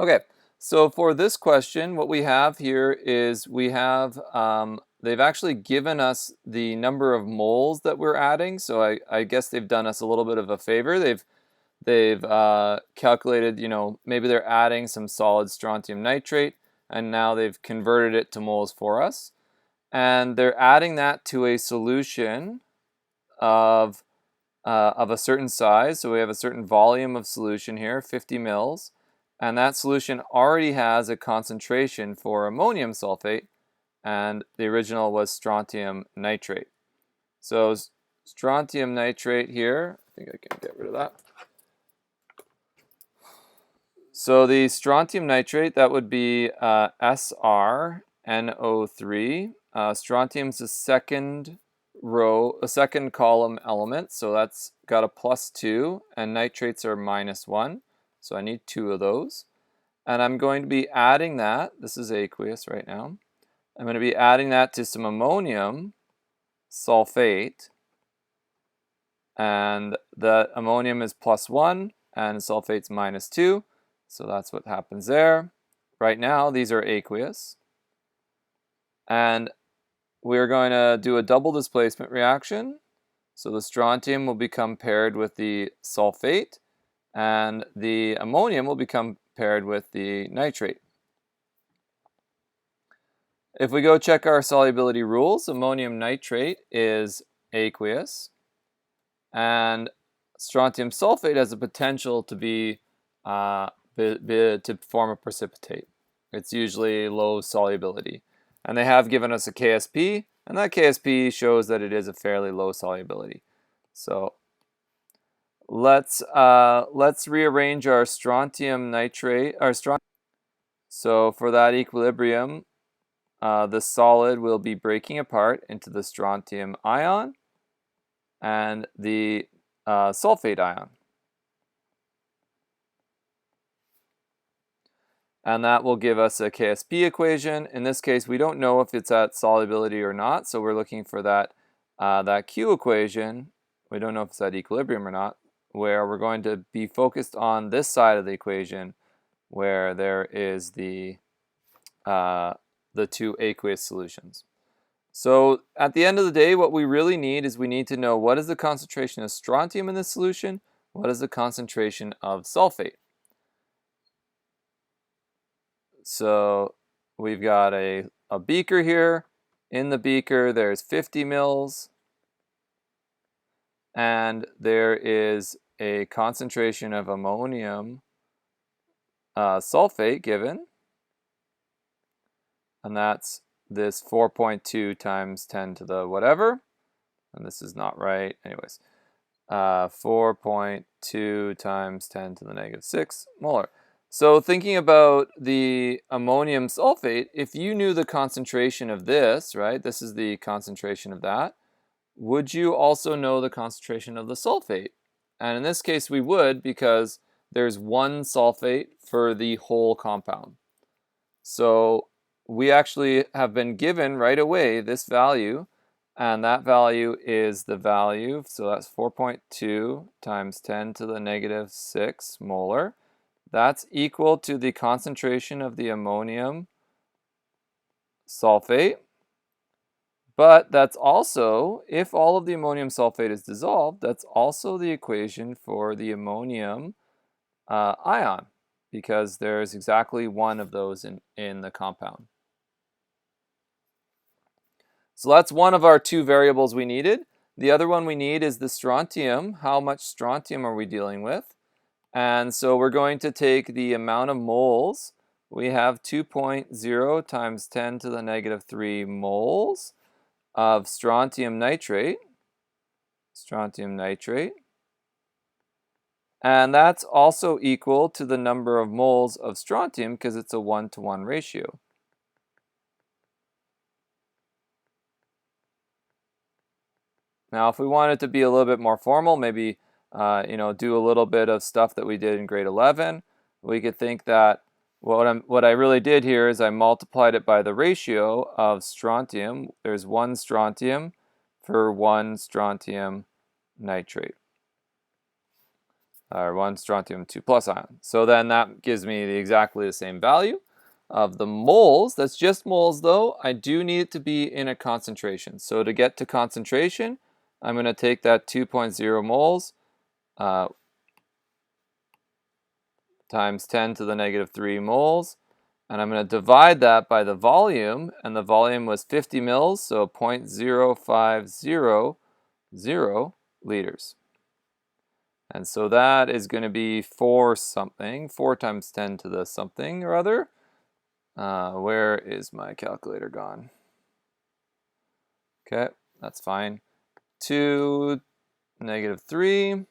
Okay, so for this question, what we have here is we have, they've actually given us the number of moles that we're adding. So I guess they've done us a little bit of a favor. They've calculated, maybe they're adding some solid strontium nitrate, and now they've converted it to moles for us. And they're adding that to a solution of a certain size. So we have a certain volume of solution here, 50 mils. And that solution already has a concentration for ammonium sulfate, and the original was strontium nitrate. So strontium nitrate here, I think I can get rid of that. So the strontium nitrate, that would be SrNO3. Strontium's the second column element, so that's got a +2, and nitrates are -1. So I need 2 of those. And I'm going to be adding that, this is aqueous right now, I'm going to be adding that to some ammonium sulfate, and the ammonium is +1 and sulfate's -2, so that's what happens there. Right now these are aqueous, and we're going to do a double displacement reaction. So the strontium will become paired with the sulfate, and the ammonium will become paired with the nitrate. If we go check our solubility rules, ammonium nitrate is aqueous, and strontium sulfate has the potential to to form a precipitate. It's usually low solubility, and they have given us a KSP, and that KSP shows that it is a fairly low solubility. So let's rearrange our strontium nitrate, so for that equilibrium, the solid will be breaking apart into the strontium ion and the sulfate ion. And that will give us a KSP equation. In this case, we don't know if it's at solubility or not, so we're looking for that Q equation. We don't know if it's at equilibrium or not, where we're going to be focused on this side of the equation where there is the 2 aqueous solutions. So at the end of the day, what we really need is we need to know what is the concentration of strontium in this solution, what is the concentration of sulfate. So we've got a beaker here. In the beaker there's 50 mils, and there is a concentration of ammonium sulfate given, and that's this 4.2 times 10 to the whatever, and this is not right. Anyways, 4.2 times 10 to the -6 molar. So thinking about the ammonium sulfate, if you knew the concentration of this, right, this is the concentration of that, would you also know the concentration of the sulfate? And in this case we would, because there's 1 sulfate for the whole compound. So we actually have been given right away this value, and that value is the value, so that's 4.2 times 10 to the -6 molar. That's equal to the concentration of the ammonium sulfate, but that's also, if all of the ammonium sulfate is dissolved, that's also the equation for the ammonium ion, because there's exactly 1 of those in the compound. So that's one of our 2 variables we needed. The other one we need is the strontium. How much strontium are we dealing with? And so we're going to take the amount of moles. We have 2.0 times 10 to the -3 moles of strontium nitrate. And that's also equal to the number of moles of strontium, because it's a 1-to-1 ratio. Now, if we want it to be a little bit more formal, maybe do a little bit of stuff that we did in grade 11, we could think that what I really did here is I multiplied it by the ratio of strontium. There's 1 strontium for 1 strontium nitrate. or 1 strontium 2 plus ion. So then that gives me exactly the same value of the moles. That's just moles though. I do need it to be in a concentration. So to get to concentration, I'm going to take that 2.0 moles times 10 to the negative 3 moles, and I'm going to divide that by the volume, and the volume was 50 mils, so 0.0500 liters. And so that is going to be 4 something, 4 times 10 to the something or other. Where is my calculator gone? Okay, that's fine. 2 negative 3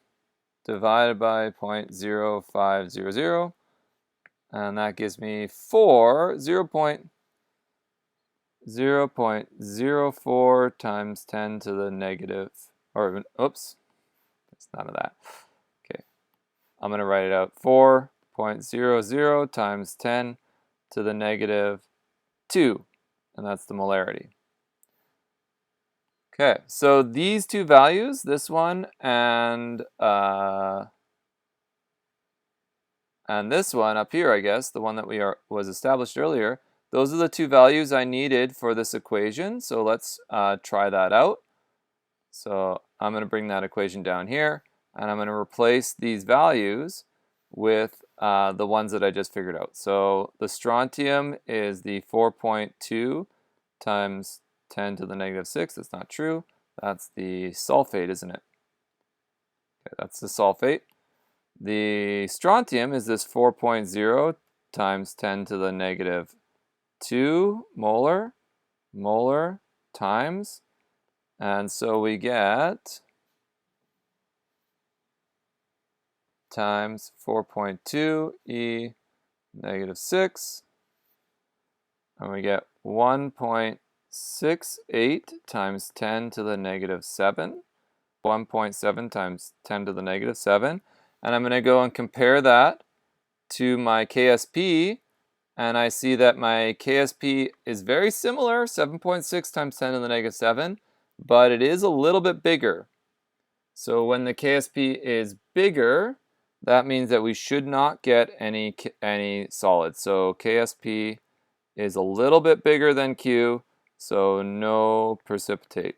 divided by 0.0500, and that gives me 0.04 times 10 to the negative, or oops, it's none of that. Okay, I'm going to write it out. 4.00 times 10 to the negative 2, and that's the molarity. Okay, so these two values, this one and this one up here, I guess, the one that was established earlier, those are the two values I needed for this equation. So let's try that out. So I'm going to bring that equation down here, and I'm going to replace these values with the ones that I just figured out. So the strontium is the 4.2 times 10 to the negative 6. That's not true. That's the sulfate, isn't it? Okay, that's the sulfate. The strontium is this 4.0 times 10 to the negative 2 molar times, and so we get times 4.2 e negative 6, and we get 1.68 times 10 to the negative 7, 1.7 times 10 to the negative 7, and I'm going to go and compare that to my KSP, and I see that my KSP is very similar, 7.6 times 10 to the negative 7, but it is a little bit bigger. So when the KSP is bigger, that means that we should not get any solids. So KSP is a little bit bigger than Q, so no precipitate.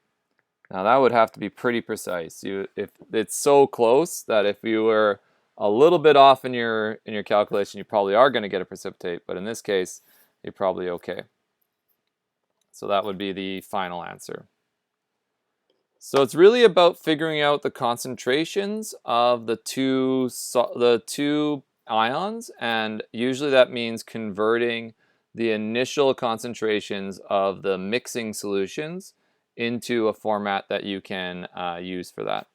Now that would have to be pretty precise. If it's so close that if you were a little bit off in your calculation, you probably are going to get a precipitate, but in this case, you're probably okay. So that would be the final answer. So it's really about figuring out the concentrations of the two ions, and usually that means converting the initial concentrations of the mixing solutions into a format that you can use for that.